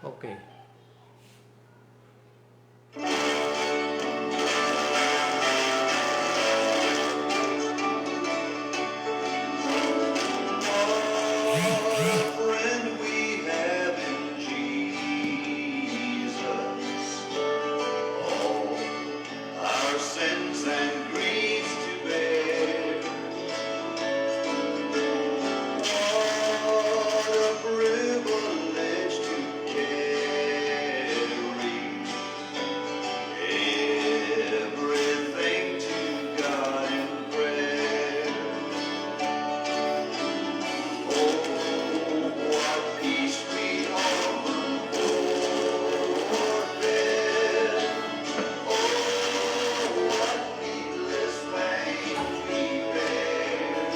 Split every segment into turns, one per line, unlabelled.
Okay.
Friend we have in Jesus, all our sins and griefs to bear. What a privilege to carry everything to God in prayer. Oh, what peace we often forfeit. Oh, what needless pain we bear.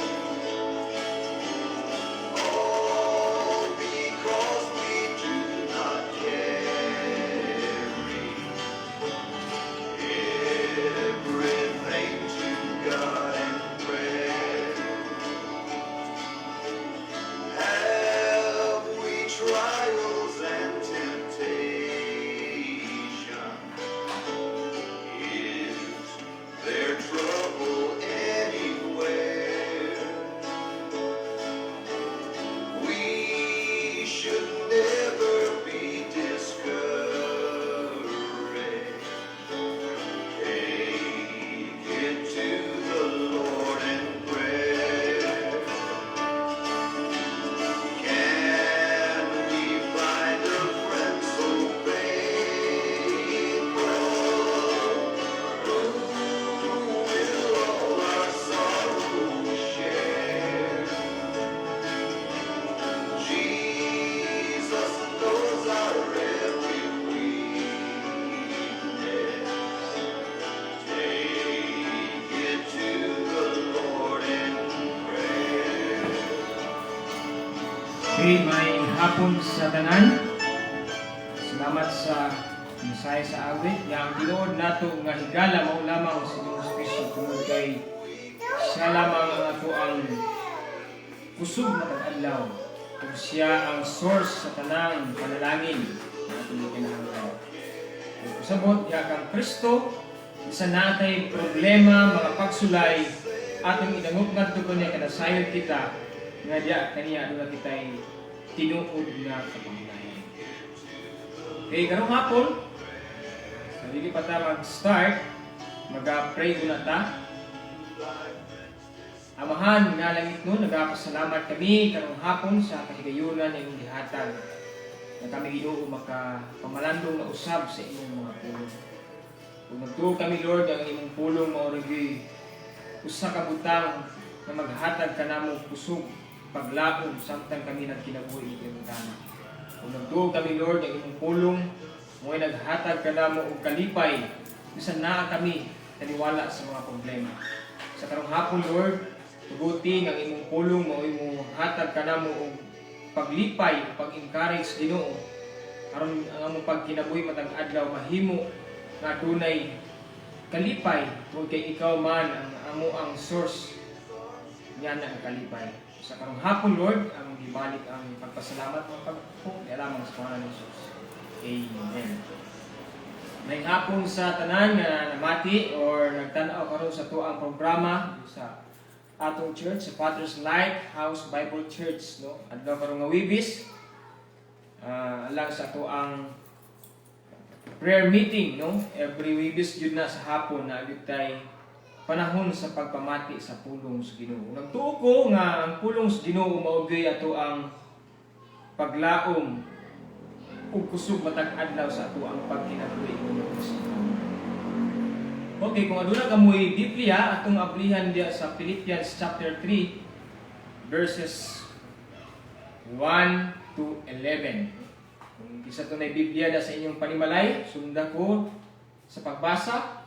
All because we do not carry everything to God in prayer. Have we trials and temptation? Is there trouble anywhere? We should never be discouraged. Take it to the Lord in prayer. Can we find a friend so faithful, who will all our sorrows share? Jesus knows our every weakness. Take it to the Lord in prayer.
Okay, may hapon sa tanan. Salamat sa Messiah sa awit. Yang tinuod nato nga higala mao lamang sa Dios Kristo tungod kay siya lamang ang ato ang kusog na pag-adlaw. Kung siya ang source sa tanang panalangin na atong kinahanglan. Kung kusabot ya kang Kristo, bisan natay problema, mga pagsulay, atong idangop ngadto kaniya kanasayod kita nga diya kaniya aduna kitay tinuod nga kapanglayan. Okay, karong hapon, sa dili pa ta mag-start, mag-pray una ta. Amahan nga langit nun, nagpasalamat kami karong hapon sa kahigayunan na inyong gihatag na kami Ginoo makapamalandong na usab sa inyong mga pulong. Kung nagtuo kami Lord, ang imong pulong mauragi usa ka butang na maghatag kanamo kusog paglaom samtang kami nagkinabuhi iti butana. Kung nagtuo kami Lord, ang imong pulong mo'y naghatag kanamo og kalipay bisan naa kami taniwala sa mga problema. Sa karong hapon Lord, tuguti ang imong pulong mo imong hatag kanamo og paglipay, pag-encourage Ginoo aron ang among pagkinabuhi matag adlaw mahimo nga dunay kalipay tungod kay ikaw man ang amo ang source niya ang kalipay. Sa karong hapon Lord, ang gibalik ang pagpasalamat ng pagpo lamang sa pangalan ni Jesus. Amen. May hapon sa tanan nga namati or nagtan-aw karon sa tuang programa sa atong church, sa Father's Lighthouse Bible Church, no? Adlaw karong nga Wibis, alang sa tuang prayer meeting, no? Every Wibis jud na sa hapon na agitay panahon sa pagpamati sa pulong sa Ginoo. Nagtuo ko nga ang pulong sa Ginoo mao gyud ato ang paglaom ug kusog matag adlaw sa ato ang pagkinabuhi ng Kristo. Okay, kung aduna ka mo'y Biblia, atong ablihan diya sa Philippians chapter 3, verses 1 to 11. Kung isa to na Biblia na sa inyong panimalay, sundan ko sa pagbasa.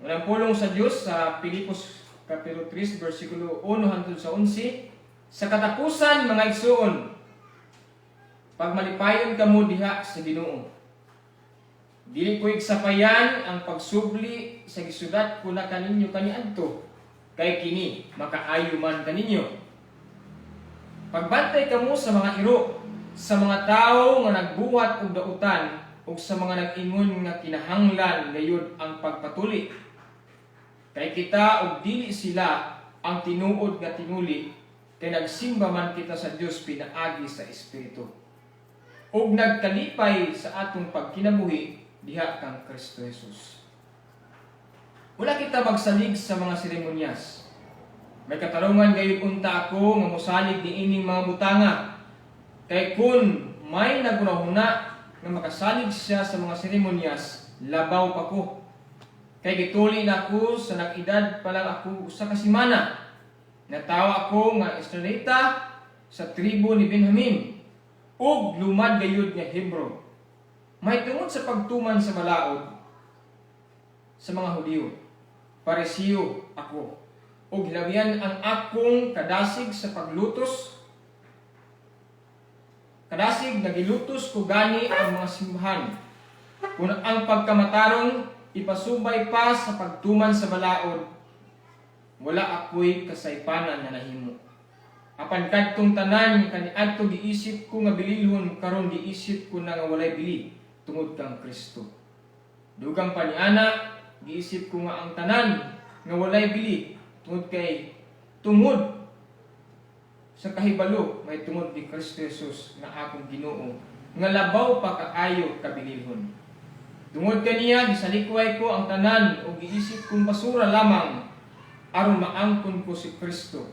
Unang pulong sa Diyos sa Pilipos kapitulo 3, versikulo 1 hangtod sa 11. Sa katapusan, mga igsoon, pagmalipayon kamo diha sa Ginoo. Dili ko igsapayan ang pagsubli sa gisulat ko na kaninyo kaniadto, kay kini makaayo man kaninyo. Pagbantay kamo sa mga iro, sa mga tawo nga nagbuhat og dautan ug sa mga nag-ingon nga kinahanglan gayud ang pagpatuli. Kay kita og dili sila ang tinuod nga tinuli, kay nagsimba man kita sa Dios pinaagi sa Espiritu. Ug nagkalipay sa atong pagkinabuhi diha kang Kristo Jesus. Wala kita magsalig sa mga seremonyas. May katarungan gayud unta ako nga mosalig niining mga butanga. Kay kun may nagunahuna nga makasalig siya sa mga seremonyas, labaw pa ko. Kay gituli na ako sa nag-edad pa lang ako sa kasimana. Natawa ako nga Israelita sa tribo ni Benjamin, ug lumad gayud nga Hebro. May tungod sa pagtuman sa balaod sa mga Hudiyo, Parisiyo ako, ug hilabihan ang akong kadasig sa paglutos. Kadasig nagilutos ko gani ang mga simbahan. Kung ang pagkamatarong ipasubay pa sa pagtuman sa balaod, wala ako'y kasaypanan na nahimo. Apan kadtong tanan kaniadto giisip ko nga bililhon, karon giisip ko na nga walay bili tungod kang Kristo. Dugang paniana, giisip ko nga ang tanan nga walay bili tungod sa kahibalo may tungod ni Kristo Jesus nga akong Ginoo nga labaw pa kaayo kabilihon. Tungod kaniya gisalikway ko ang tanan o giisip kong basura lamang aron maangkon ko si Kristo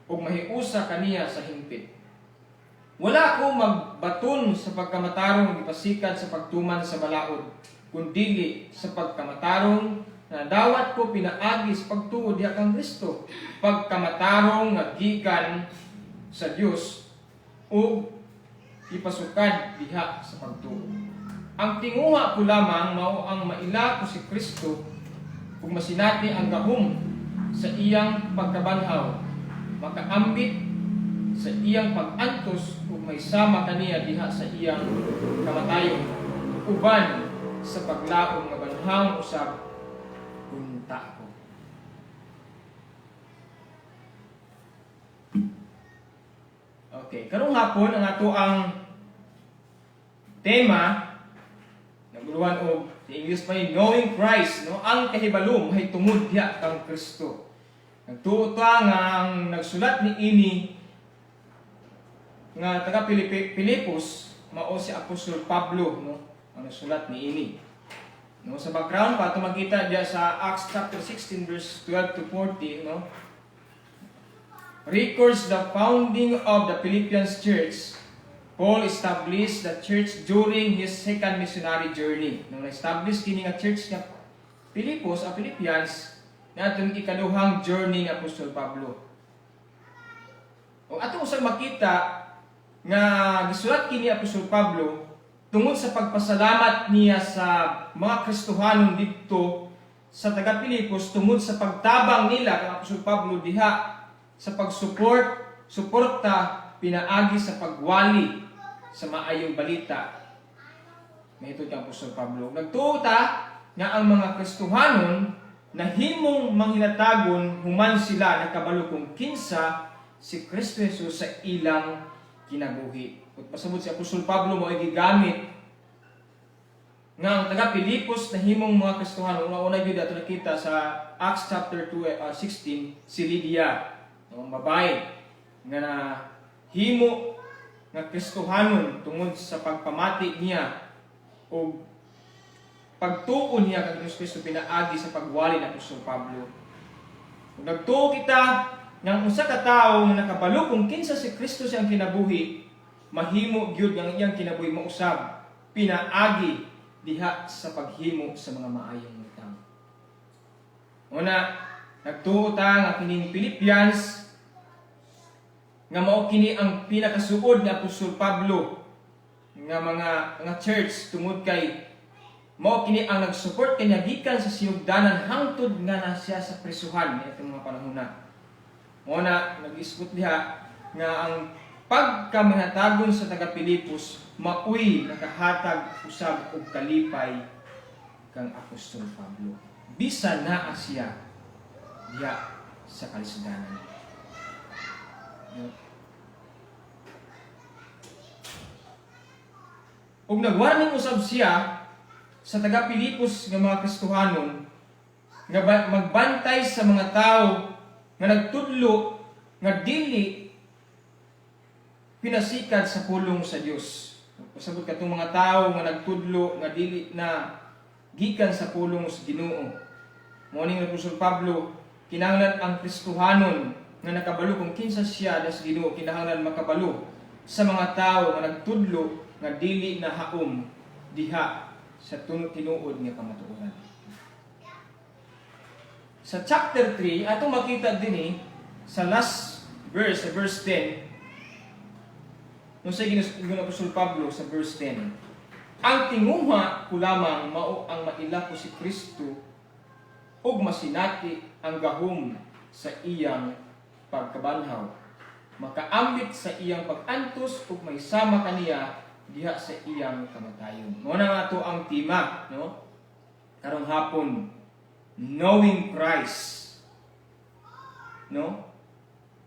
ug mahiusa kaniya sa hingpit. Wala ko magbaton sa pagkamatarong gipasikat sa pagtuman sa balaod, kundi sa pagkamatarong na dawat ko pinaagi sa pagtuod diha kang Kristo, pagkamatarong nga gikan sa Dios ug ipasukad diha sa pagtuo. Ang tinguha ko lamang mao ang maila ko si Kristo ug masinati ang gahom sa iyang pagkabanhaw, makaambit sa iyang pag-antos ug may sama kaniya diha sa iyang kamatayon, uban sa paglaom nga banhawon usab unta ko. Okay, karong hapon ang ato ang tema naguluhan og sa English pa yun, knowing Christ, no? Ang kahibalo may tungod diha kang Kristo. Nagtuo ta nga ang nagsulat ni ini nga taga Pilipos mao si Apostol Pablo, no? Ang nagsulat ni ini. No, sa background pa ito makita diya sa Acts chapter 16 verse 12 to 40, no? Records the founding of the Philippians church. Paul established the church during his second missionary journey. Nung na-establish kini nga church nga Pilipos, ang Philippians, na itong ikaduhang journey ng Apostol Pablo. O atong usang makita nga gisulat kini Apostol Pablo tungod sa pagpasalamat niya sa mga Kristohanon didto sa taga Pilipos tungod sa pagtabang nila kang Apostol Pablo diha sa suporta pinaagi sa pagwali sa maayong balita. Mahitod kang Apostol Pablo. Nagtuota nga ang mga Kristohanon na himong manghilatagon human sila nakabalo kung kinsa si Kristo Jesus sa ilang kinabuhi. At pasabot si Apostol Pablo mo ay gigamit nga ang taga Pilipos na himong mga Kristohanon. Una-una yun dito nakita sa Acts chapter 16, si Lydia, ang babae nga na himo nga Kristohanon tungod sa pagpamati niya o pagtuo niya kang Kristo pinaagi sa pagwali ng Apostol Pablo. Kung nagtuo kita ng usa ka tawo nga nakabalo kung kinsa si Kristo siyang kinabuhi, mahimo gyud ang iyang kinabuhi mausab pinaagi diha sa paghimo sa mga maayong butang. Una, nagtuo ta nga kining Philippians nga mao kini ang pinakasuod ni Apostol Pablo nga mga church tungod kay mao kini ang nagsupport kanya gikan sa sinugdanan hangtod nga na siya sa prisuhan nitong mga panahon na. Una, nag-isgot diha nga ang pagkamahatagon sa taga Pilipos maoy nakahatag usab og kalipay kang Apostol Pablo. Bisan naa siya diha sa kalisdanan. ug nagwarning usab siya sa taga Pilipos nga mga Kristohanon nga magbantay sa mga tao nga nagtudlo nga dili pinasikad sa pulong sa Dios. Pasabot katong mga tao nga nagtudlo nga dili na gikan sa pulong sa Ginoo. Mao ni Apostol Pablo, kinahanglan ang Kristohanon nga nakabalo kung kinsa siya sa Ginoo, kinahanglan makabalo sa mga tao nga nagtudlo nga dili na haom diha sa tinuod nga kamatuoran. Sa chapter 3, ato makita din sa last verse, sa verse 10, nung sa ginasugon Apostol Pablo sa verse 10, ang tinguha ko lamang mao ang maila ko si Kristo ug masinati ang gahom sa iyang pagkabanhaw, makaambit sa iyang pag-antos ug may sama kaniya diha sa iyang kamatayon. Mao na nga to ang tema, no? Karong hapon, knowing Christ. No?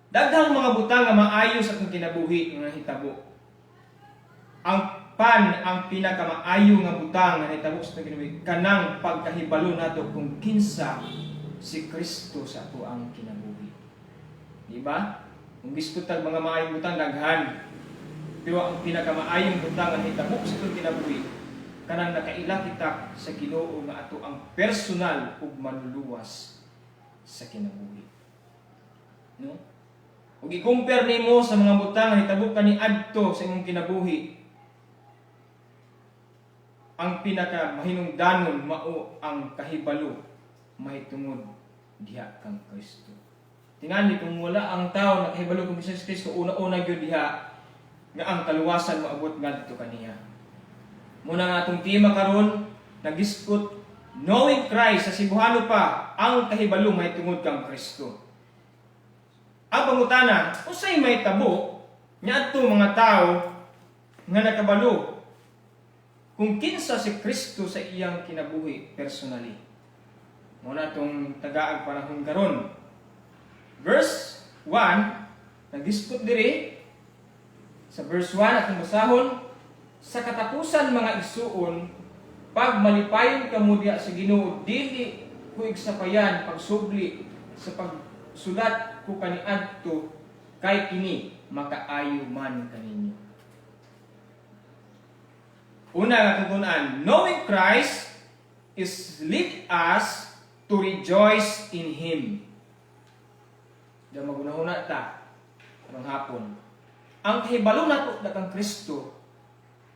Daghang mga butang nga maayo sa atong kinabuhi nga hitabo. Ang pinakamaayo nga butang nga hitabo sa atong kinabuhi kanang pagkahibalo nato kung kinsa si Kristo sa ato ang kinabuhi. Di ba? Kung gusto tag mga maayong butang daghan, pero ang pinakamaayong butang nga hitabo sa atong kinabuhi kanang nakaila kita sa Ginoo nga ato ang personal ug manluluwas sa kinabuhi. No? Ug i-compare nimo sa mga butang nga hitabo kani adto sa imong kinabuhi, ang pinaka mahinungdanon mao ang kahibalo mahitungod diha kang Kristo. Tingali kung wala ang tao nakahibalo kung si Kristo, una-una gyud diha nga ang kaluwasan maabot ngadto kaniya. Muna nga atong tema karon nagiskot knowing Christ, sa sibuhano pa ang kahibalo mahitungod kang Kristo. Ang pangutana, unsay mahitabo niadto mga tao nga nakabalo kung kinsa si Kristo sa iyang kinabuhi personally. Muna itong tagaag panahon karon. Verse 1, nagiskot diri sa verse 1 atong basahon, sa katapusan mga igsuon, pag malipayon kamo diha sa Ginoo, dili ko igsapayan pagsubli sa pagsulat ko kaniadto kay kini makaayo man kaninyo. Una nga tutunan, knowing Christ is lead us to rejoice in Him. Diyan magunahuna ta karong hapon. Ang kahibalo nato dakang Kristo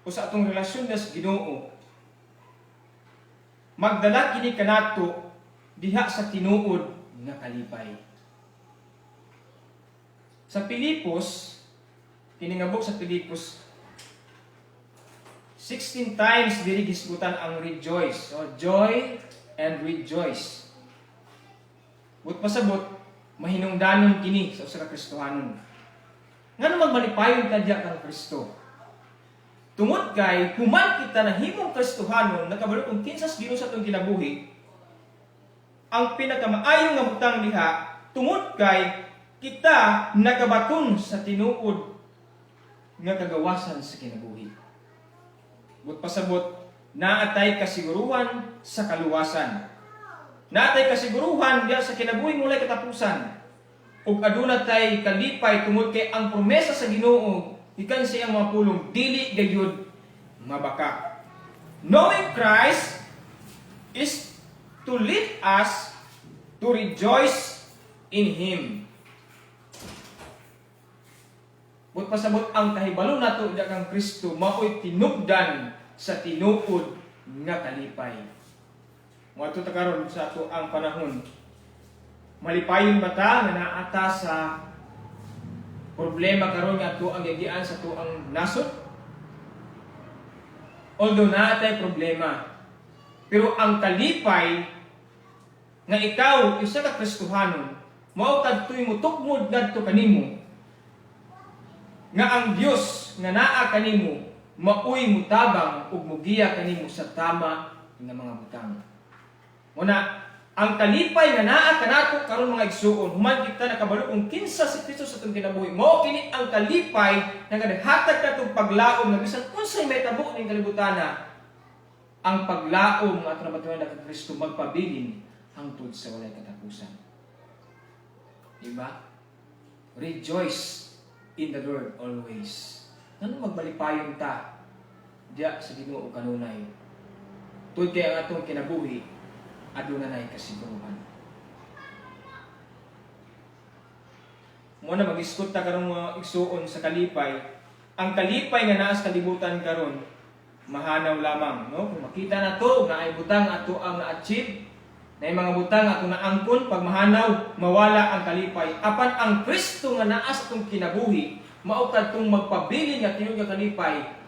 o sa atong relasyon sa Ginoo, magdala kini kanato diha sa tinuod nga kalipay. Sa Pilipos, kiningabok sa Pilipos, 16 times diri gisgutan ang rejoice, o joy and rejoice. But pasabot, mahinungdanon kini sa usa ka Kristohanon. Ngano magmalipayon ta diha kang Kristo? Tungod kay human kita na himong Kristohanon, nakabalo kung kinsa sa Ginoo sa atong kinabuhi, ang pinakamaayong nga butang diha tungod kay kita nagabaton sa tinuod nga kagawasan sa kinabuhi. But pasabot, naatay kasiguruhan sa kaluwasan. Naatay kasiguruhan diha sa kinabuhi mulay katapusan. Ug aduna tay kalipay tungod kay ang promesa sa Ginoo ikan sa iyang mga pulong dili gayud mabaka. Knowing Christ is to lead us to rejoice in Him. But pasabot ang kahibalo nato diha kang Kristo mao'y tinubdan sa tinuod nga kalipay. Moadto ta karon sa ato ang panahon. Malipayon ba ta nga naata sa problema karon nga ato ang gigian sa ato ang nasod? Although naatay problema, pero ang kalipay nga ikaw isa ka Kristohanon, mao kadtoy mo tukmod ngadto kanimo nga ang Dios nga naa kanimo maoy mutabang ug mugiya kanimo sa tama nga mga butang. Una, Ang kalipay nga naa kanato karon mga igsuon, human kita nakabalo kung kinsa si Kristo sa atong kinabuhi. Mao kini ang kalipay nga naghatag katong paglaom nga bisan unsay may tabo ning kalibutana, ang paglaom nga atong nabatuhan kay Kristo magpabilin hangtod sa walay katapusan. Diba? Rejoice in the Lord always. Ngano magbalipayon ta diya sa Ginoo kanunay. Tud kay ang atong kinabuhi adunay kasiguruhan. Mo na mag-iskot ta karong mga igsuon sa kalipay. Ang kalipay nga naa sa kalibutan karon mahanaw lamang, no? Kung makita na to na ay butang ato ang na-achieve, na mga butang ato na angkon pag mahanaw mawala ang kalipay. Apan ang Kristo nga naa sa atong kinabuhi, mao kadtong magpabilin nga tinud nga kalipay.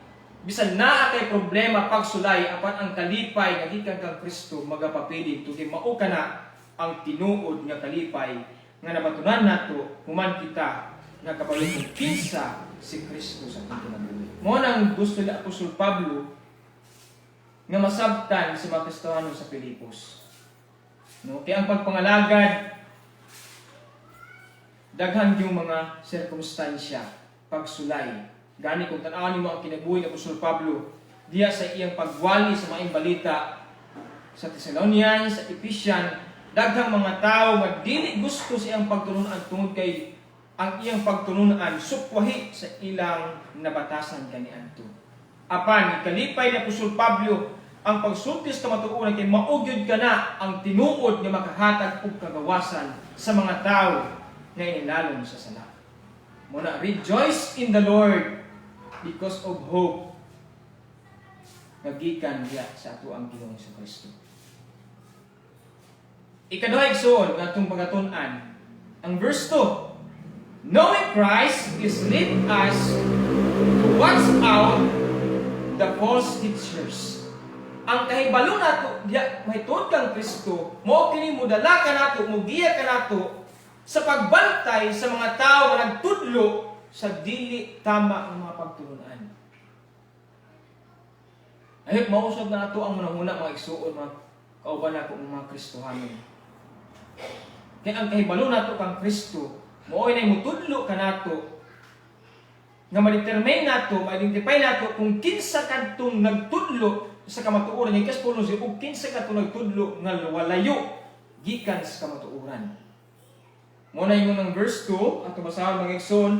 Bisan naa kay problema pagsulay, apan ang kalipay nga gikan kang Kristo magapapili tugi mao kana ang tinuod nga kalipay nga nabatunan nato human kita nga kabalong kinsa si Kristo sa atong kinabuhi. Mao nang gusto ni Apostol Pablo nga masabtan sa mga Kristohano sa Filipos. No, kaya ang pagpangalagad daghan yung mga sirkumstansya pagsulay. Gani kung tan-awon mo ang kinabuhi ni Apostol Pablo diya sa iyang pagwali sa maayong balita sa Thessalonians, sa Ephesians, daghang mga tao nga dili gusto sa iyang pagtulunan tungod kay ang iyang pagtulunan supwahi sa ilang nabatasan kaniadto. Apan kalipay ni Apostol Pablo ang pagsultis ka matuunan kay maugyod ka na ang tinuod nga makahatag og kagawasan sa mga tao nga inilalom sa sala. Muna, rejoice in the Lord because of hope nagikan diya sa ato ang Ginoong Kristo. Ikaduha igsoon nga atong pagatun-an ang verse 2. Knowing Christ is lead us to watch out the false teachers. Ang kahibalo nato diya mahitod kang Kristo, mao kini mudala kanato, mugiya kanato sa pagbantay sa mga tao nga nagtudlo sa dili tama ang mga pagtulunan. Ayot mausog na nato ang manahuna mga igsuon, mga kauban ako mga Kristohano. Kaya ang kahibalo nato kang Kristo, mooy na mutudlo kanato nga ma-determine nato, ma-identify nato kung kinsa kadtong nagtudlo sa kamatuoran ni Kaspolo si ug kinsa kadtong nagtudlo nga walayo gikan sa kamatuoran. Mo na ingon ng verse 2 ato basahon mga igsoon.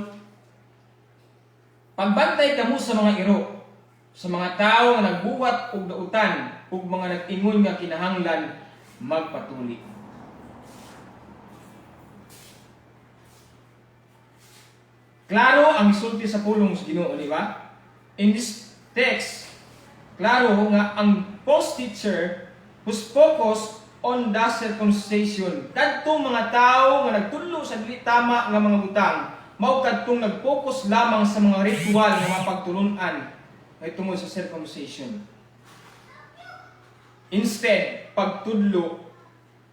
Pagbantay kamo sa mga iro, sa mga tao nga nagbuwat og dautan ug mga nag-ingon nga kinahanglan magpatuli. Klaro ang sulti sa pulong sa Ginoo, di ba? In this text, klaro nga ang false teacher whose focus on the circumcision. Kadtong mga tao nga nagtudlo sa dili tama nga mga butang, mao kadtong nag-focus lamang sa mga ritual nga mga pagtulunan ay tungod sa circumcision. Instead, pagtudlo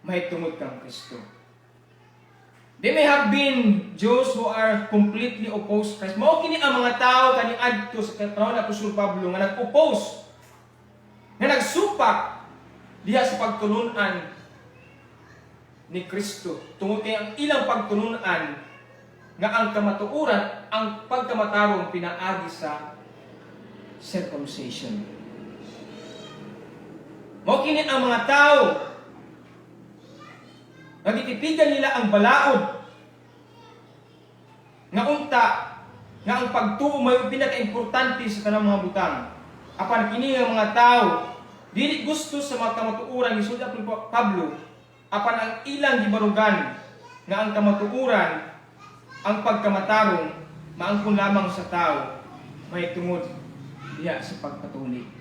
mahitungod kang Kristo. They may have been Jews who are completely opposed to Christ. Mao kini ang mga tao kaniadto sa panahon ni Apostol Pablo nga nag-oppose, nga nagsupak diha sa pagtulunan ni Kristo. Tungod kay ang ilang pagtulunan nga ang kamatuoran, ang pagkamatarong pinaagi sa circumcision. Mao kini ang mga tao nagtitipigan nila ang balaod nga unta nga ang pagtuo may pinaka-importante sa tanang mga butang. Apan kini nga mga tao dili gusto sa mga kamatuoran ni Apostol Pablo, apan ang ilang gibarugan nga ang kamatuoran, ang pagkamatarong maangkon lamang sa tao may tungod diha sa pagpatuli.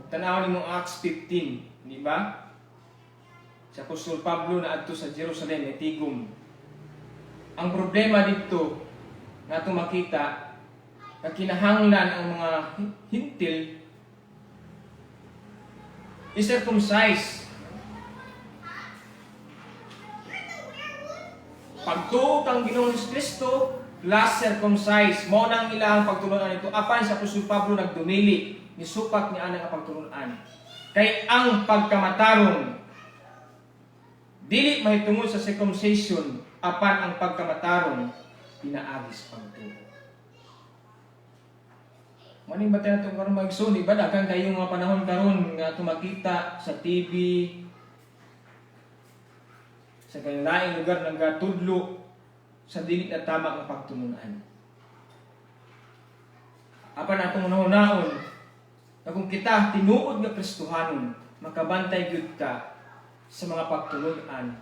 Tanaw ni Acts 15, di ba? Si Apostol Pablo na adto sa Jerusalem ay tigom. Ang problema dito nga itong makita na kinahanglan ang mga hintil i-circumcise. Pagtuo kang Ginoong Kristo plus circumcise. Mao nang ilahang pagtulunan nito. Apan sa Apostol Pablo nagdumili, nisupak ni ana nga pagtulunan. Kay ang pagkamatarong dili mahitungod sa circumcision, apan ang pagkamatarong pinaagis pagtuo. Maning ba tayo itong karoon mag-igsoon? Iba daghang kayo mga panahon karon nga tumakita sa TV, sa kanilang lugar nagtudlo sa dili na tama ang pagtununan. Apan atong unahon na kung kita tinuod nga Kristohanon, makabantay gyud ka sa mga pagtununan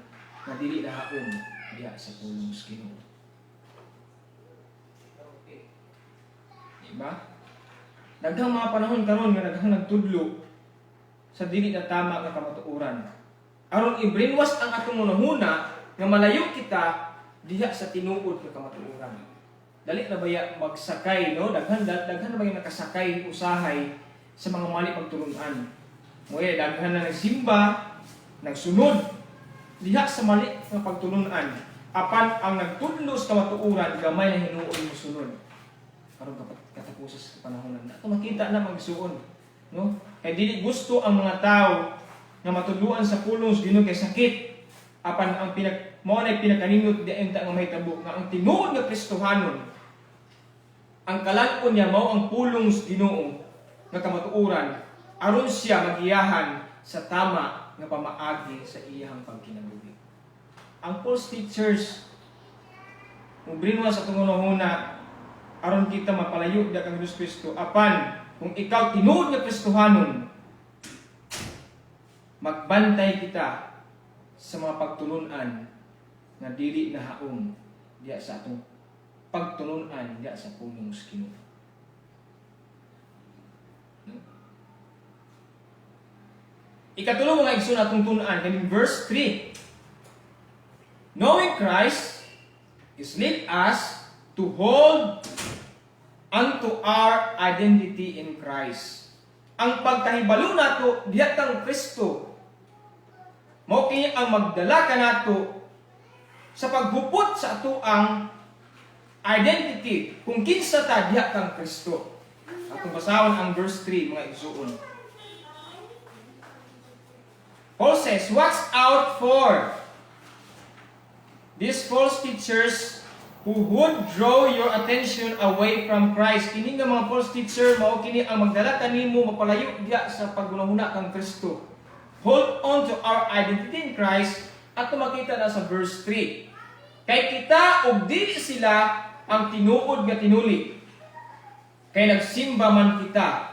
na dili lahaon diha sa pulong sa Ginoo. Diba? Daghang mga panahon karon nga daghang nagtudlo sa dili na tama nga kamatuoran. Aron i-brainwash ang atong unahuna nga malayo kita diha sa tinuod nga kamatuoran. Dali na baya magsakay, no? Daghan na baya nakasakay usahay sa mga mali pagtulunan. Moy daghan na nagsimba, nagsunod diha sa mali nga pagtulunan. Apan ang nagtudlo sa kamatuoran gamay na hinuon mo sunod. Karon katapusan sa panahon na ato makita na magsuon, no? Kay dili gusto ang mga tao nga matudluan sa pulong sa Ginoo kay sakit. Apan ang mao na pinakaningot diay nga mahitabo nga ang tinuod nga Kristohanon, ang kalan-on niya mao ang pulong sa Ginoo nga kamatuoran aron siya magiyahan sa tama nga pamaagi sa iyang pagkinabuhi. Ang false teachers mubrinwa sa tungunahuna aron kita mapalayo da kang Hesus Kristo. Apan kung ikaw tinuod nga Kristohanon, magbantay kita sa mga pagtulunan na dili nahaong diya sa atong pagtulunan diya sa pulong sa Ginoo. Ikatulo mga igsoon atong tun-an kaning verse 3. Knowing Christ is lead us to hold unto our identity in Christ. Ang pagkahibalo nato diha kang Kristo mao kini ang magdala kanato sa paghupot sa atoang identity kung kinsa ta diha kang Kristo. Atong basahon ang verse 3 mga igsoon. Paul says, watch out for these false teachers who would draw your attention away from Christ. Kini nga mga false teacher mao kini ang magdala kanimo mapalayo diha sa paggunahuna kang Kristo. Hold on to our identity in Christ at makita na sa verse 3. Kay kita og dili sila ang tinuod nga tinuli. Kay nagsimba man kita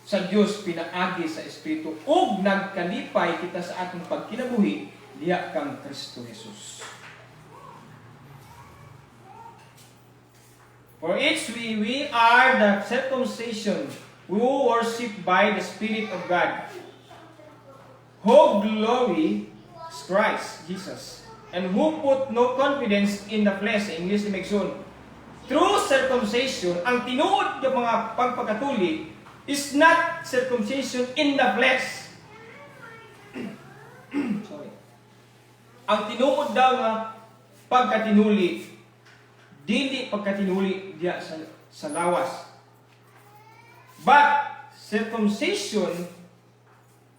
sa Dios pinaagi sa Espiritu ug nagkalipay kita sa atong pagkinabuhi diha kang Kristo Jesus. For each we are the circumcision who worship by the Spirit of God, who glory Christ Jesus, and who put no confidence in the flesh. Sa English ni Megson, true circumcision, ang tinuod ng mga pagpakatuli, is not circumcision in the flesh. Sorry. Ang tinuod daw nga pagkatinuli, dili pagkatinuli diya sa lawas. But circumcision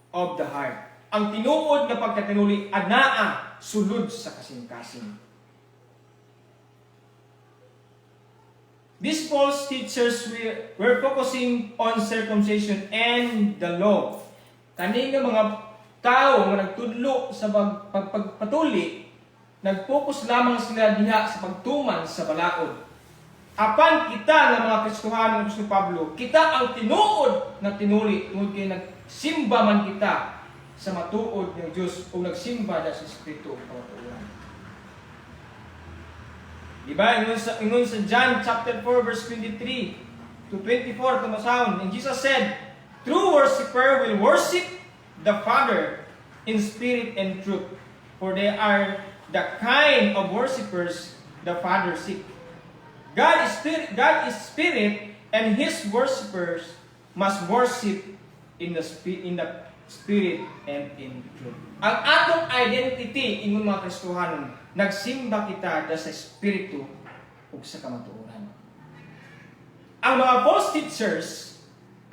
of the heart. Ang tinuod nga pagkatinuli anaa sulod sa kasing-kasing. These false teachers were focusing on circumcision and the law. Kani nga mga tao nga nagtudlo sa pagpagpatuli, nag-focus lamang sila diha sa pagtuman sa balaod. Apan kita nga mga Kristohanon ng Apostol Pablo, kita ang tinuod na tinuli tungod kay nagsimba man kita sa matuod ng Diyos o nagsimba sa Espiritu o kamatuoran. Diba? Ingon sa John chapter 4 verse 23 to 24 tumasahon. And Jesus said, true worshiper will worship the Father in spirit and truth, for they are the kind of worshipers the Father seek. God is spirit, and His worshippers must worship in the spirit and in truth. Ang atong identity ingon mga Kristohanon, nagsimba kita sa Espiritu ug sa kamatuoran. Ang mga false teachers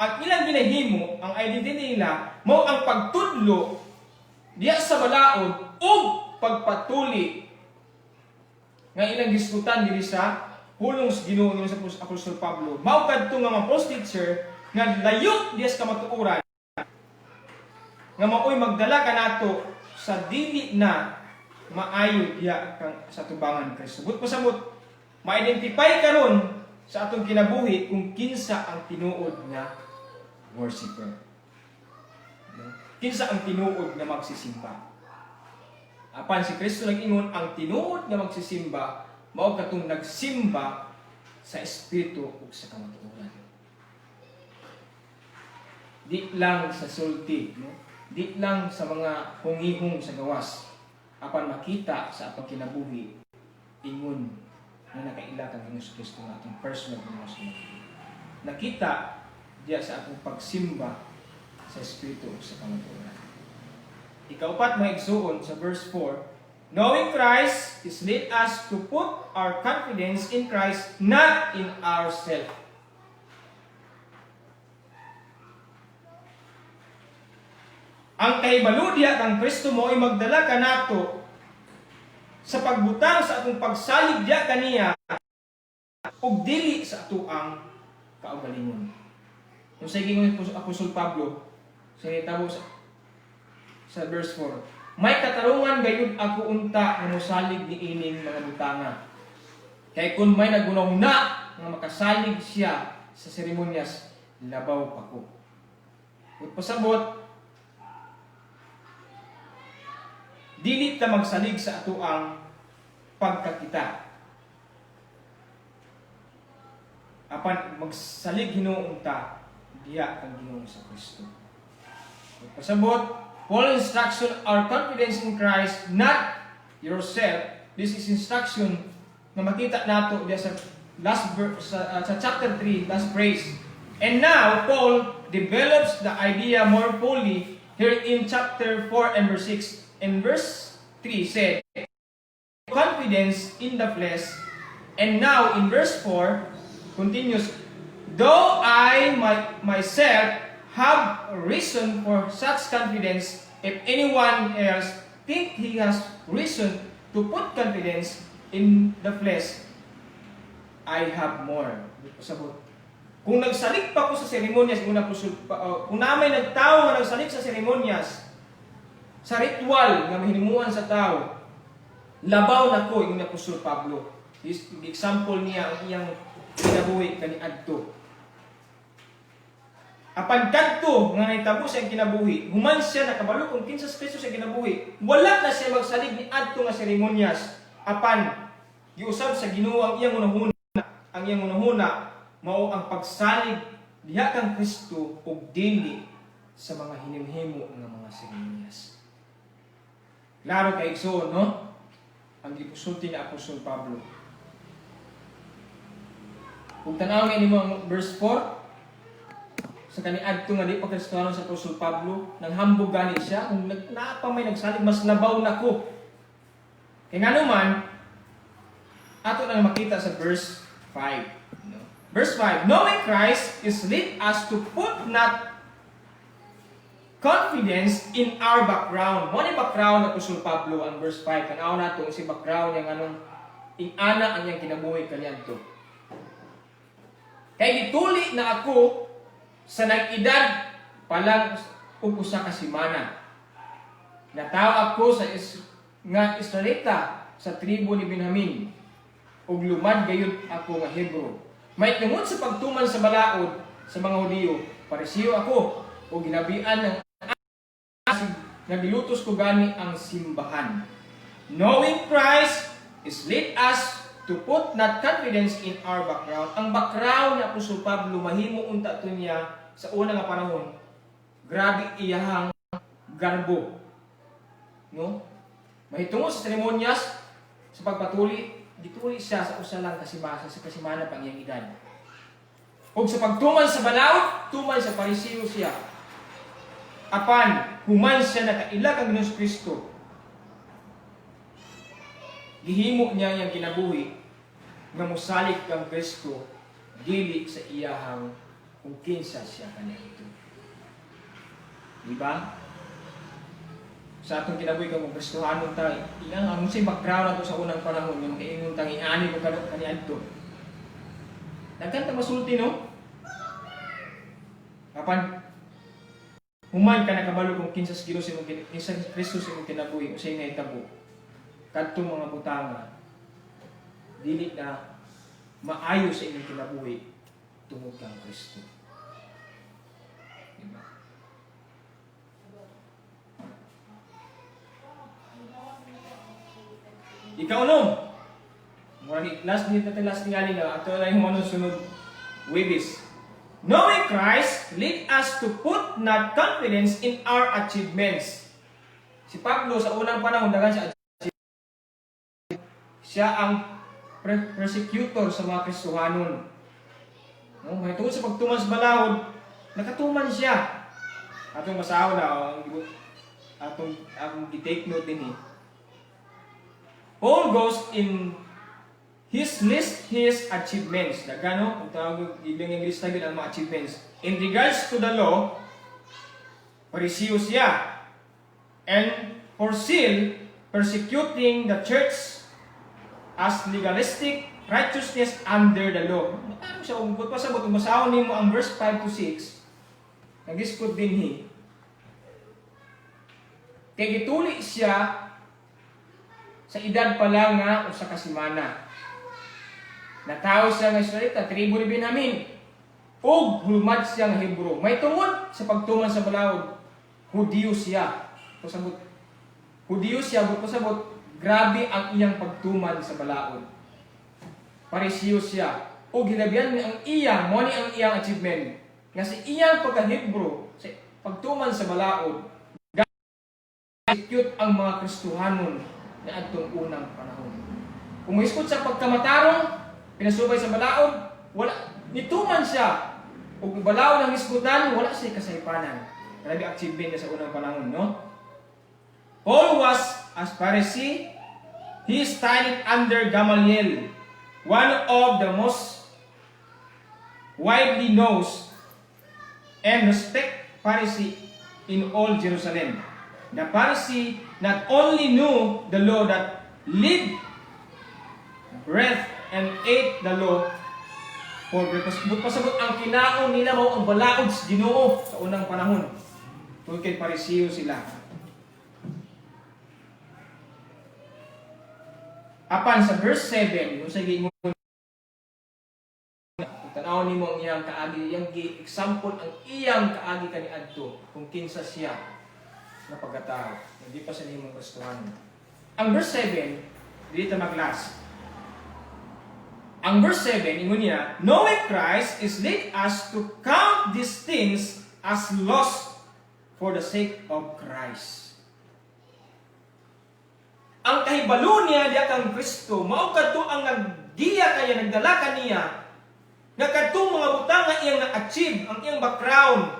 ang ilang ginahimo, ang identity nila, mao ang pagtudlo diya sa balaod ug pagpatuli nga ilang diskutan diri sa hulong sa Ginoo sa Apostol Pablo. Mao kadto nga mga false teacher nga layo diya sa kamatuoran nga maoy magdala kanato sa dili na maayo diya sa tubangan Kristo. But pasabot ma-identify karon sa atong kinabuhi kung kinsa ang tinuod nga worshipper. Kinsa ang tinuod nga magsisimba. Apan si Kristo nag-ingon ang tinuod nga magsisimba mao katong nagsimba sa espiritu ug sa kamatuoran. Di lang sa sulti, no? Di lang sa mga hungihong sa gawas. Apan makita sa atong kinabuhi ingon na nakaila kang Kristo nga atong personal nga nakita diya sa atong pagsimba sa espiritu ug sa kamatuoran. Ikaupat mo igsuon sa verse 4, knowing Christ is lead us to put our confidence in Christ, not in ourselves. Ang kahibalo diya kang Kristo mo ay magdala kanato sa pagbutang sa atong pagsalig diya kaniya ug dili sa atuang kaugalingon. Kung sa gingon ni Apostol Pablo sa hitabo sa verse 4, may katarungan gayud ako unta nga mosalig ni ining mga butanga. Kay kun may nagunahuna nga makasalig siya sa seremonyas, labaw pa ko. Ug pasabot, dili ta magsalig sa atuang pagkakita. Apan magsalig hinuon ta diya kang Ginoo sa Kristo. Ug pasabot, Paul instruction our confidence in Christ, not yourself. This is instruction na makita nato diya sa last verse sa chapter 3, last phrase. And now Paul develops the idea more fully here in chapter 4 and verse 6. In verse 3 said, confidence in the flesh. And now in verse 4 continues, though I myself have reason for such confidence, if anyone else think he has reason to put confidence in the flesh, I have more. Kung nagsalig pa ko sa seremonyas, kung namay nagtao nga nagsalig sa seremonyas, sa ritual nga mahinuan sa tao, labaw na ko, yung Apostol Pablo. Example niya ang iyang kinabuhi kaniadto. Apan kadto nga nahitabo sa kinabuhi, human siya nakabalo kung kinsa sa Kristo sa kinabuhi, wala na siya magsalig ni adto nga seremonyas. Apan giusab sa Ginoo ang iyang unahuna mao ang pagsalig diha kang Kristo ug dili sa mga hinimhimo nga mga seremonyas. Klaro kay igsoon, no? Ang gipusulti ni Apostol Pablo. Kung tanaw ni mo ang verse 4, sa kaniadto nga di pa Kristiyano sa Apostol Pablo, nang hambog gani siya, kung naapa may nagsalig, mas labaw na ko. Kaya nga naman, ato nang makita sa verse 5. No? Verse 5, knowing Christ is lead us to put not confidence in our background. Mo ni background ng Apostol Pablo ang verse 5. Tanaw na ito, si background yung anong ingana ang iyang kinabuhi kanyanto. Kaya dituli na ako sa nag-edad palang usa ka semana. Nataw ako sa Israelita sa tribo ni Benjamin. Ug lumad gayud ako nga Hebro. May tungod sa pagtuman sa balaod sa mga Hudiyo, parisiyo ako o ginabian ng nagilutos ko gani ang simbahan. Knowing Christ is lead us to put not confidence in our background. Ang background ni Apostol Pablo mahimo unta to niya sa una nga panahon. Grabe iyahang garbo. No? Mahitungod sa seremonyas sa pagpatuli, dituli siya sa usa lang kasimasa sa kasimana pang iyang edad. Ug sa pagtuman sa balaod, tuman sa parisiyo siya. Apan human siya nakaila kang Ginoong Kristo. Gihimo niya yang kinabuhi nga mosalig kang Kristo dili sa iyahang kung kinsa siya kaniadto. Di ba? Sa atong kinabuhi kung Kristohanon ta, ilang ang say background nato sa unang panahon yung kaingon tang iani ko kaniadto. Daghan ta masulti no? Apan human ka nakabalo kung kinsa sa Ginoo imong kinsa Kristo sa imong kinabuhi usay nga itabo. Kadtong mga butanga dili na maayo sa inyong kinabuhi tungod kang Kristo. Diba? Ikaw no? Last tingali nga ato na yung sunod Webis. Knowing Christ lead us to put not confidence in our achievements. Si Pablo sa unang panahon dagan siya ang persecutor sa mga Kristohanon. No, may tungod sa pagtuman sa balahod, nakatuman siya. Atong masaw na atong i-take note din eh. Paul goes in his achievements. Dagano, ang tawag ibang English na ang mga achievements. In regards to the law, Pariseo siya. And for zeal, persecuting the church as legalistic righteousness under the law. Ano siya, kung pasabot, kung masahon mo ang verse 5 to 6, nag-discute din hi. Kaya gituli siya sa edad pa lang nga o sa kasimana. Natao siya ng Israelita, tribo ni Benjamin. O hulmad siya ng Hebro. May tungod sa pagtuman sa balawod. Hudiyo siya. Pasabot. Hudiyo siya, pasabot. Grabe ang iyang pagtuman sa balawod. Pariseo siya. O ginabihan ang iya, mo ni ang iyang achievement. Nga sa iyang pagka-Hebro, sa pagtuman sa balawod, execute ang mga Kristohanon na adtong unang panahon. Kung mahiskot sa pagkamatarong, pinasubay sa balaod, wala, nituman siya. Kung balaod ang hisgutan, wala siya kasaypanan. Grabe achievement niya sa unang panahon, no? Paul was as Pharisee. He studied under Gamaliel, one of the most widely known and respected Pharisee in all Jerusalem. The Pharisee not only knew the law that lived, breathed, and ate the law for pasabot ang kinaon nila mo ang balaod sa Ginoo sa unang panahon. Tungkol kay Pariseo sila. Apan sa verse 7, yung sa gingon tanaw nimo ang iyang kaagi, iyang example ang iyang kaagi kaniadto kung kinsa siya na pagkatao. Hindi pa sa nimong Kristohan. Ang verse 7, dito mag-last. Ang verse 7, ingon niya, knowing Christ is lead us to count these things as lost for the sake of Christ. Ang kahibalo niya diya kang Kristo, mao kadto ang naggiya kaya nagdala kaniya nga kadtong mga butang nga iyang na-achieve, ang iyang background,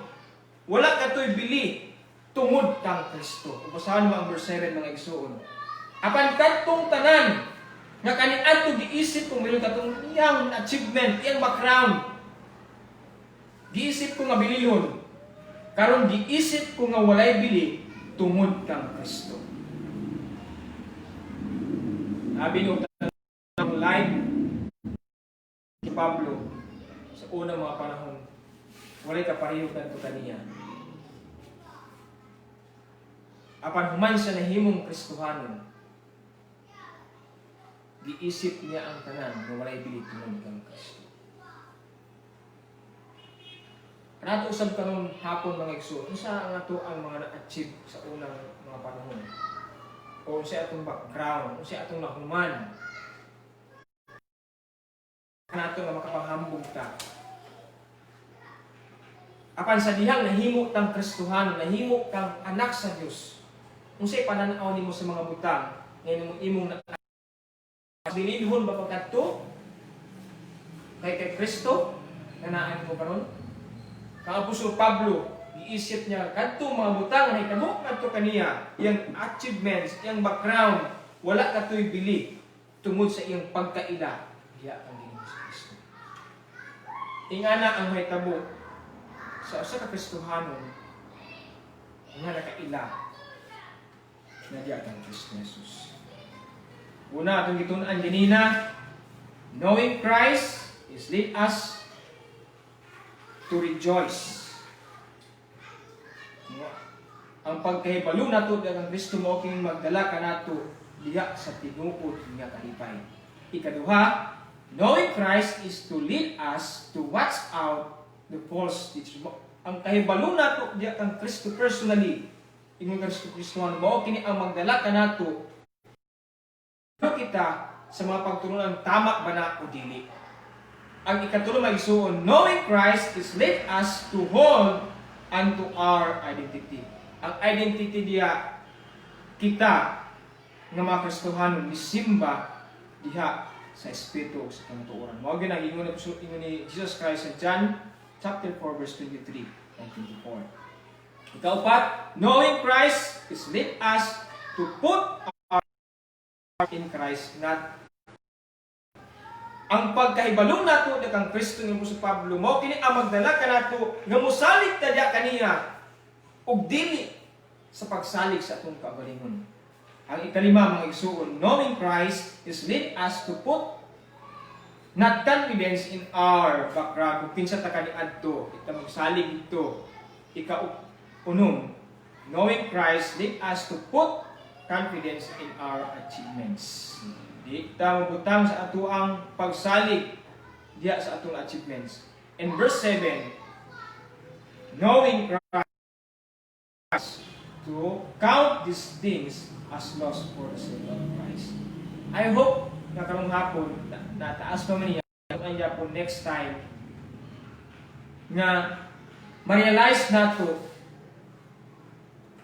wala katoy bili tungod kang Kristo. Basahan mo ang verse 7 mga igsoon. Apan kadtong tanan nga kaniadto giisip kung meron katong iyang achievement, iyang background. Giisip ko nga bilihon. Karon giisip ko nga walay bili tungod kang Kristo. Sabi nung live si Pablo sa unang mga panahon, walay kapareho kadto kaniya. Apan human siya nahimong Kristohanon, giisip niya ang tanan nga walay bili tungod kang Kristo. Kanato usab karon hapon mga igsoon, unsa ang ato ang mga na-achieve sa unang mga panahon? O unsa atong background, unsa atong nahuman? Kanato nga makapanghambog ta. Apan sa dihang nahimo tang Kristohanon, nahimo kang anak sa Dios. Unsay pananaw nimo sa mga butang nga imong bilidhon ba pagkadto kay Kristo nga naan mo karon? Kang Apostol Pablo, giisip niya kadto mga butang nga hitabo kadto kaniya, iyang achievements, iyang background, wala katoy bili tungod sa iyang pagkaila diya kang Ginoo sa Kristo. Ingana ang mahitabo sa usa ka Kristohanon nga nakaila na diya kang Kristo Jesus. Una atong gitun-an ganina, knowing Christ is lead us to rejoice. Ang pagkahibalo nato daghang Kristo mao kining magdala kanato diha sa tinuod nga kalipay. Ikaduha, knowing Christ is to lead us to watch out the false teachers. Ang kahibalo nato diha kang Kristo personally, ingon Kristo mao kini ang magdala kanato kita sa mga pagturunan tama ba na o dili. Ang ikatulo maigsuon, knowing Christ is lead us to hold unto our identity. Ang identity diya kita nga mga Kristohanon misimba diha sa Espiritu sa kamatuoran. Mao gyud ang ingon ni Jesus Christ sa John chapter 4 verse 23 and 24. Ikaapat, knowing Christ is lead us to put our in Christ, not ang pagkahibalo nato dakang Kristo nga si Pablo mao kini ang magdala kanato nga mosalig ta diha kaniya ug dili sa pagsalig sa atong kaugalingon. Ang ikalima mga igsuon, knowing Christ is lead us to put not confidence in our background kung kinsa ta kaniadto ita magsalig dito. Ikaunom, knowing Christ lead us to put confidence in our achievements. Di ta mabutang sa ato ang pagsalig diya sa atong achievements. In verse 7, knowing Christ to count these things as loss for the sake of Christ. I hope na karong hapon nataas pa man niya ang Japon next time nga ma-realize nato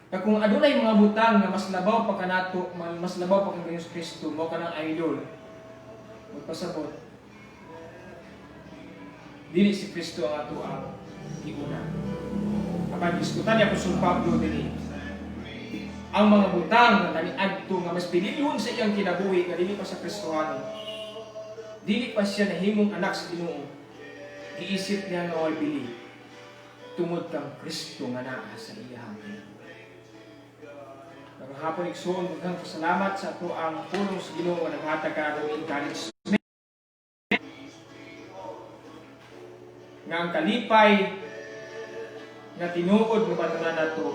na kung adunay mga butang nga mas labaw pa kanato, mas labaw pa kang Hesus Kristo, mo kanang idol. Magpasabot. Dili si Kristo ang ato ang giuna. Kapag diskutan niya Apostol Pablo dili. Ang mga butang nga kaniadto nga mas pinilihon sa iyang kinabuhi nga dili pa sa Kristohanon. Dili pa siya nahimong anak sa Ginoo. Giisip niya nga way bili. Tungod kang Kristo nga naa sa iyang hapon igsuon daghang pasalamat sa ato ang pulong sa Ginoo nga naghatag kanang encouragement nga ang kalipay nga tinuod nga batunan nato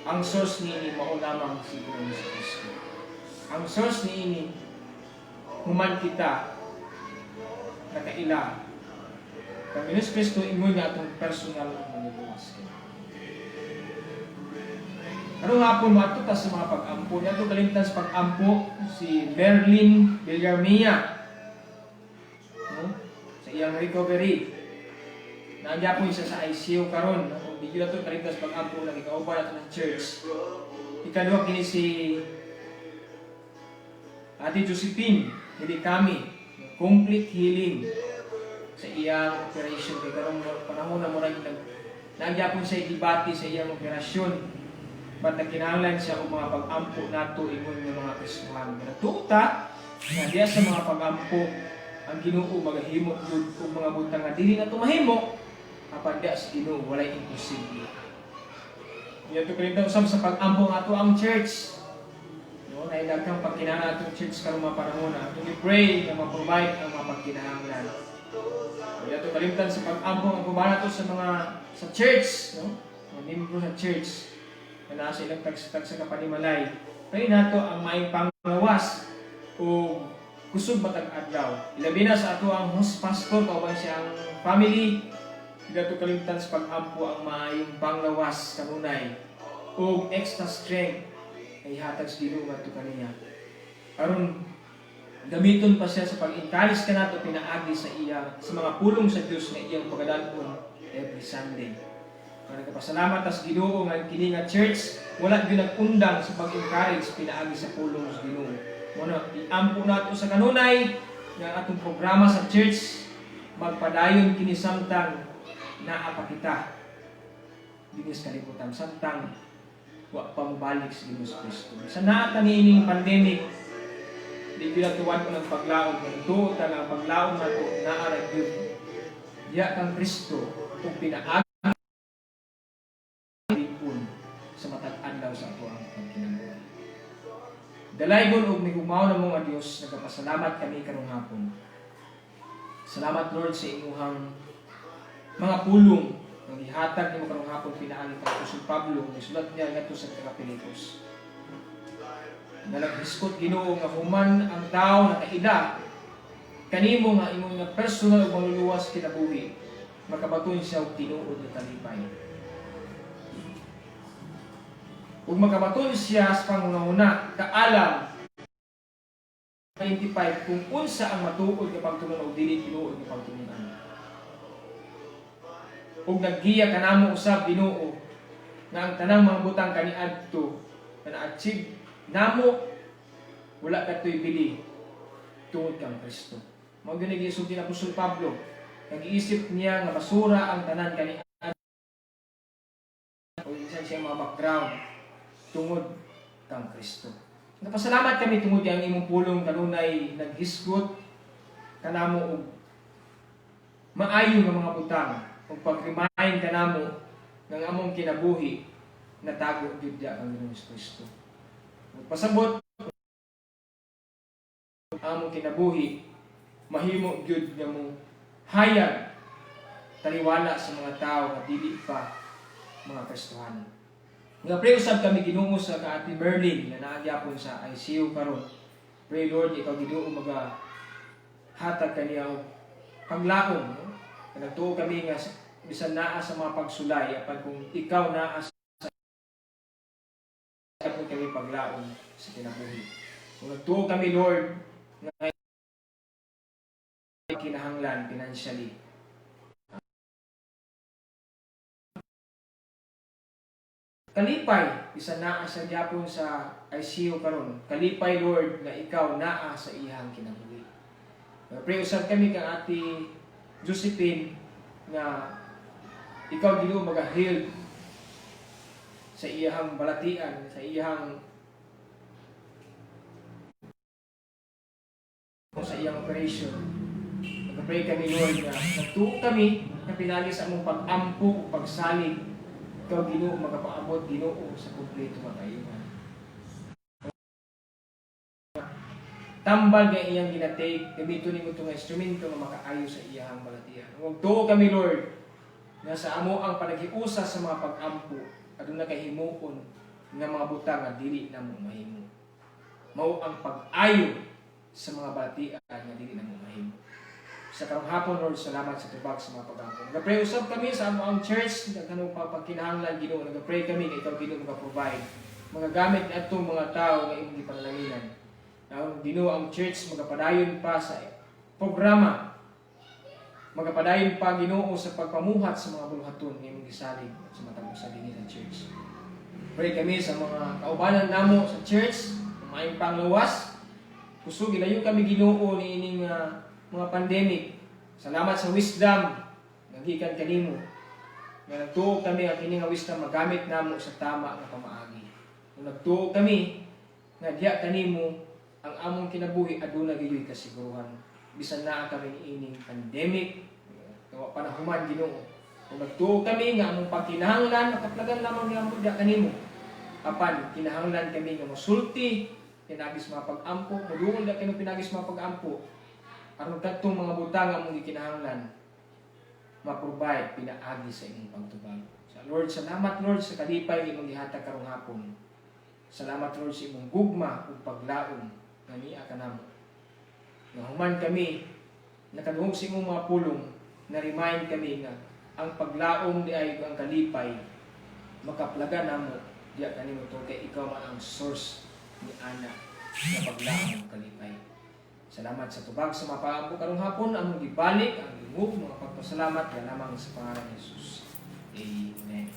ang source niini mao lamang si Kristo. Ang source niini human kita nakaila kang Hesus Kristo ingon nga atong personal nga niluwas. Karong hapon matuta sa mga pag-ampo. Yato kalimtan sa pag-ampo si Merlin Villarmia. No? Sa iyang recovery. Naandya po siya sa ICU karon. Hindi na ito kalimtan sa pag-ampo na ikaw-uban nato ng church. Ikaduha kini si Ate Josephine. Hindi kami. Complete healing sa iyang operation. Kaya karong panahon na mo rin naandya po siya ibati sa iyang operasyon. Ba't nagkinahanglan siya kung mga pag-ampo nato ingon ng mga Kristohan. Natuta na diya sa mga pag-ampo ang Ginoo magahimo jud kung mga butang nga dili na tumahimo apan diya sa Ginoo walay imposible. Diya to kalimtan usab sa pag-ampo nga ato ang church. No, na daghang pagkinahanglan atong church karong mga panahon na atong i-pray nga ma-provide ang mga pagkinahanglan. Diya to kalimtan sa pag-ampo ang pumana to sa mga sa church, no? Mga membro sa church na nasa ilang tagsa sa kapanimalay. Kaya nato ang maing panglawas o kusog matag adlaw. Ilabi na sa ato ang host pastor kauban siya ang family. Dito kalimtan sa pag-ampo ang maayong panglawas kanunay o extra strength ay hatag sa Ginoo ngadto kaniya. Aron gamiton pa siya sa pag-encourage kanato pinaagi sa iya sa mga pulong sa Dios nga iyang pagadaton every Sunday. Kaya nagpasalamat sa Ginoo nga kini nga church wala gyud nag-undang sa pag-encourage pinaagi sa pulong sa Ginoo. Muna iampo nato sa kanunay nga atong programa sa church magpadayon kini samtang naa pa kita dinis kalibutan samtang wa pa mobalik sa Ginoo Kristo. Sa naa ta niining pandemic di bila tuwan ko ng paglaom ng tuo ta nga paglaom nato naa ra gyud diya kang Kristo ug pinaagi Dalaygon og migumaw na mong Dios, nagapasalamat kami karong hapon. Salamat Lord sa imuhang mga pulong nga gihatag nimo karong hapon pinaagi kang Apostol Pablo nga sulat niya ngadto sa Pilipos. Nalaghiskot Ginoo nga human ang tao nakaila kanimo nga imong nga personal ug maluluwas kinabuhi, makabaton siya og tinuod nga talipay. Ug makabaton siya sa pangunahuna kaalam 25 kung unsa ang matuod nga pagtulon og dili tinuod nga pagtulon. Ug naggiya kanamo usab Ginoo nga ang tanang mga butang kaniadto nga na-achieve namo wala katoy bili tungod kang Kristo. Mao gyud gisulti ni Apostol Pablo, nag-iisip niya nga basura ang tanan kaniadto o insan siya mga background tungod kang Kristo. Napasalamat kami tungod ang imong pulong kanunay naghisgot kanamo og maayo nga mga butang ug pag-remind kanamo ng among kinabuhi natago gyud diha kang Ginoong Kristo. Pasabot among kinabuhi mahimo gyud nga mo hayag taliwala sa mga tao nga dili pa mga Kristohanon. Nga pray usab kami Ginoo sa Ate Merlin nga naagyapon sa ICU karon. Pray Lord ikaw Ginoo maga hatag kaniya og paglaom, no? Nagtuo kami nga bisan naa sa mga pagsulay apan kung ikaw naa sa kami paglaom sa kinabuhi. Kung nagtuo kami Lord nga kinahanglan financially. Kalipay, isa naa sa gyapon sa ICU karon. Kalipay Lord nga ikaw naa sa iyang kinabuhi. Pray usab kami kang Ate Josephine nga ikaw Ginoo maga-heal sa iyang balatian, sa iyang operation. Nag-pray kami Lord nga nagtuo kami na pinagi sa among pag-ampo o pagsalig. Ikaw Ginoo magapaabot Ginoo sa kumpleto nga kayuhan. Tambal nga iyang ginatake, gamiton nimo itong instrumento nga makaayo sa iyang balatian. Ug tuo kami Lord nga sa amo ang panagiusa sa mga pag-ampo aduna kay himuon nga mga butang nga dili namo mahimo. Mao ang pag-ayo sa mga balatian nga dili namo mahimo. Sa karong hapon Lord, salamat sa tubag sa mga pag-ampo. Nagpray usab kami sa amo ang church nga kanang pagkinahanglan Ginoo. Nagpray kami nga ikaw Ginoo mag-provide mga gamit adtong mga tawo nga imong gipanalangin. Ang Ginoo ang church magapadayon pa sa programa. Magapadayon pa Ginoo sa pagpamuhat sa mga buluhaton nga imong gisalig sa matag sa dinhi sa church. Pray kami sa mga kaubanan namo sa church, maayong pangluwas. Kusog gilayo kami Ginoo niining mga pandemic. Salamat sa wisdom nga gikan kanimo. Nga nagtuo kami ang kini nga wisdom magamit namo sa tama nga pamaagi. Kung nagtuo kami nga diha kanimo ang among kinabuhi aduna giyoy kasiguruhan. Bisan naa kami niining pandemic, wa panahuman Ginoo. Kung nagtuo kami nga among pagkinahanglan makaplagan lamang niamong diha kanimo. Apan kinahanglan kami nga mosulti pinagis mga pag-ampo, muduol da kami pinagis mga pag-ampo. Aron kadtong mga butang nga mong gikinahanglan ma-provide pinaagi sa imong pagtubag. Sa Lord, salamat Lord sa kalipay imong gihatag karong hapon. Salamat Lord sa imong gugma ug paglaom nga niya kanamo. Nga human kami nakaduhog sa imong mga pulong na remind kami nga ang paglaom di ay ang kalipay makaplaga namo diya kanimo to kay ikaw man ang source ni ana nga paglaom kalipay. Salamat sa tubag sa mga pag-ampo karong hapon among gibalik ang imong mga pagpasalamat nga lamang sa pangalan ni Jesus. Amen.